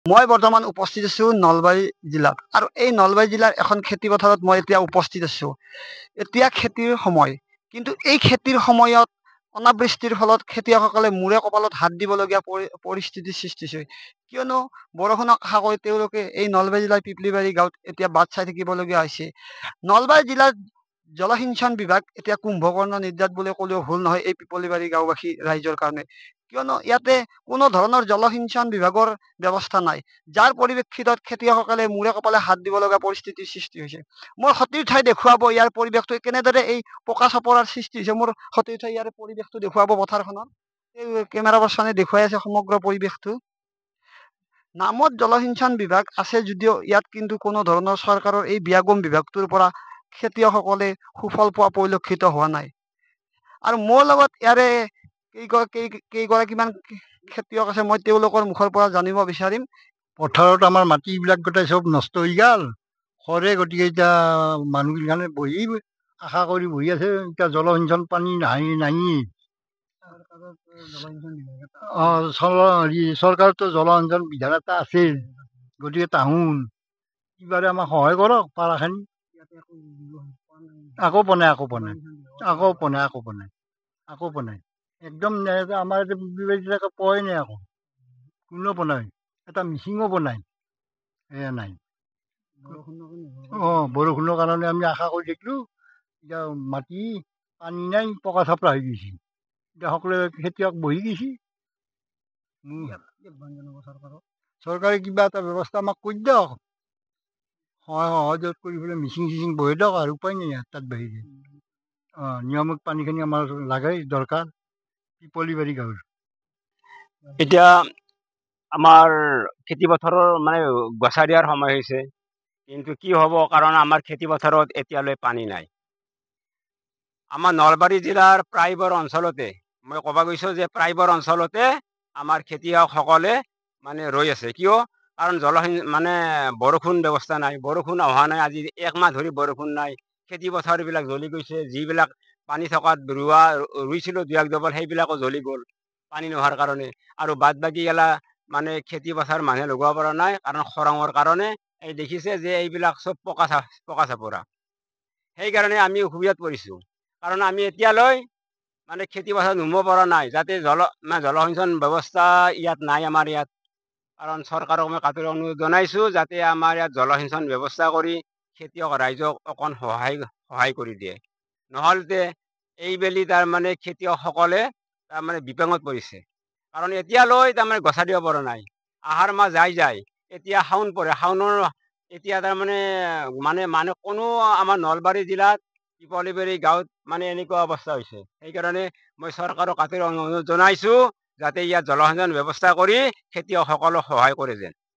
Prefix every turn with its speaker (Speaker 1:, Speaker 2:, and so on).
Speaker 1: মই বৰ্তমান উপস্থিত আছো নলবাৰী জিলাত আৰু এই নলবাৰী জিলাৰ এখন খেতি পথাৰত মই এতিয়া উপস্থিত আছো। এতিয়া খেতিৰ সময়, কিন্তু এই খেতিৰ সময়ত অনাবৃষ্টিৰ ফলত খেতিয়কসকলে মূৰে কপালত হাত দিবলগীয়া পৰিস্থিতিৰ সৃষ্টি হৈছে। কিয়নো বৰষুণক আশা কৰি তেওঁলোকে এই নলবাৰী জিলাৰ পিপলিবাৰী গাঁৱত এতিয়া বাট চাই থাকিবলগীয়া হৈছে। নলবাৰী জিলাৰ জলসিঞ্চন বিভাগ এতিয়া কুম্ভকৰ্ণ নিদ্ৰাত বুলি ক'লেও ভুল নহয় এই পিপলিবাৰী গাঁওবাসী ৰাইজৰ কাৰণে। কিয়নো ইয়াতে কোনো ধৰণৰ জলসিঞ্চন বিভাগৰ ব্যৱস্থা নাই, যাৰ পৰিপ্ৰেক্ষিতত খেতিয়কসকলে মূৰে কপালে হাত দিব লগা পৰিস্থিতিৰ সৃষ্টি হৈছে। মোৰ সতীৰ্থই দেখুৱাব ইয়াৰ পৰিৱেশটো কেনেদৰে এই পকা চপৰাৰ সৃষ্টি হৈছে। মোৰ সতীৰ্থই ইয়াৰ পৰিৱেশটো দেখুৱাব পথাৰখনত। এই কেমেৰা পাৰ্চনে দেখুৱাই আছে সমগ্ৰ পৰিৱেশটো। নামত জলসিঞ্চন বিভাগ আছে যদিও ইয়াত কিন্তু কোনো ধৰণৰ চৰকাৰৰ এই বিয়াগম বিভাগটোৰ পৰা খেতিয়কসকলে সুফল পোৱা পৰিলক্ষিত হোৱা নাই। আৰু মোৰ লগত ইয়াৰে কেইগৰাকীমান খেতিয়ক আছে, মই তেওঁলোকৰ মুখৰ পৰা জানিব বিচাৰিম।
Speaker 2: পথাৰত আমাৰ মাটিবিলাক গোটেই চব নষ্ট হৈ গ'ল সৰে, গতিকে এতিয়া মানুহবিলাকে বহি আশা কৰি বহি আছে। এতিয়া জলসিঞ্চন পানী নাহি চৰকাৰতো জলসিঞ্চন বিধান এটা আছে, গতিকে তাহোন কিবাৰে আমাক সহায় কৰক পাৰাখিনি। আকৌ বনাই একদম আমাৰ পোৱাই নাই, আকৌ কোনেও বনাই, এটা মিচিঙো বনাই এয়া নাই। বৰষুণৰ কাৰণে আমি আশা কৰি থাকিলো, এতিয়া মাটি পানী নাই, পকা চাপৰা হৈ গৈছে। এতিয়া সকলোৱে খেতিয়ক বহি গৈছে। চৰকাৰে কিবা এটা ব্যৱস্থা আমাক কৰি দিয়ক, সহযোগ কৰি পেলাই মিচিং চিচিং বহি দিয়ক, আৰু উপায় নাই তাত বাহিৰে। নিয়মিত পানীখিনি আমাৰ লাগে, দৰকাৰ পিপলিবাৰী গাঁৱৰ।
Speaker 3: এতিয়া আমাৰ খেতি পথাৰৰ মানে গছা দিয়াৰ সময় হৈছে, কিন্তু কি হ'ব, কাৰণ আমাৰ খেতি পথাৰত এতিয়ালৈ পানী নাই। আমাৰ নলবাৰী জিলাৰ প্ৰায়বোৰ অঞ্চলতে, মই ক'ব গৈছো যে প্ৰায়বোৰ অঞ্চলতে আমাৰ খেতিয়কসকলে মানে ৰৈ আছে। কিয়? কাৰণ মানে বৰষুণ ব্যৱস্থা নাই, বৰষুণ অহা নাই, আজি 1 মাহ ধৰি বৰষুণ নাই। খেতি পথাৰবিলাক জ্বলি গৈছে, যিবিলাক পানী থকাত ৰুইছিলো 2-1 ডবল, সেইবিলাকো জ্বলি গ'ল পানী নোহোৱাৰ কাৰণে। আৰু বাদ বাকী গেলা মানে খেতি পথাৰ মানুহে লগাব পৰা নাই, কাৰণ খৰাঙৰ কাৰণে। এই দেখিছে যে এইবিলাক চব পকা চাপৰা। সেইকাৰণে আমি অসুবিধাত পৰিছো, কাৰণ আমি এতিয়ালৈ মানে খেতি পথাৰ নুমব পৰা নাই, যাতে জলসিঞ্চন ব্যৱস্থা ইয়াত নাই আমাৰ ইয়াত। কাৰণ চৰকাৰক মই কাটৰ অনুৰোধ জনাইছো, যাতে আমাৰ ইয়াত জলসিঞ্চন ব্যৱস্থা কৰি খেতিয়ক ৰাইজক অকণ সহায় কৰি দিয়ে। নহ'লে এইবেলি তাৰমানে খেতিয়কসকলে তাৰমানে বিপাঙত পৰিছে, কাৰণ এতিয়ালৈ তাৰমানে গছা দিব পৰা নাই। আহাৰ মাহ যায়, এতিয়া শাওন পৰে, শাওনৰ এতিয়া তাৰমানে মানে কোনো আমাৰ নলবাৰী জিলাত পিপলিবাৰী গাঁৱত মানে এনেকুৱা অৱস্থা হৈছে। সেইকাৰণে মই চৰকাৰক কাটৰ অনুৰোধ জনাইছো, যাতে ইয়াত জলসিঞ্চন ব্যৱস্থা কৰি খেতিয়কসকলক সহায় কৰে যেন।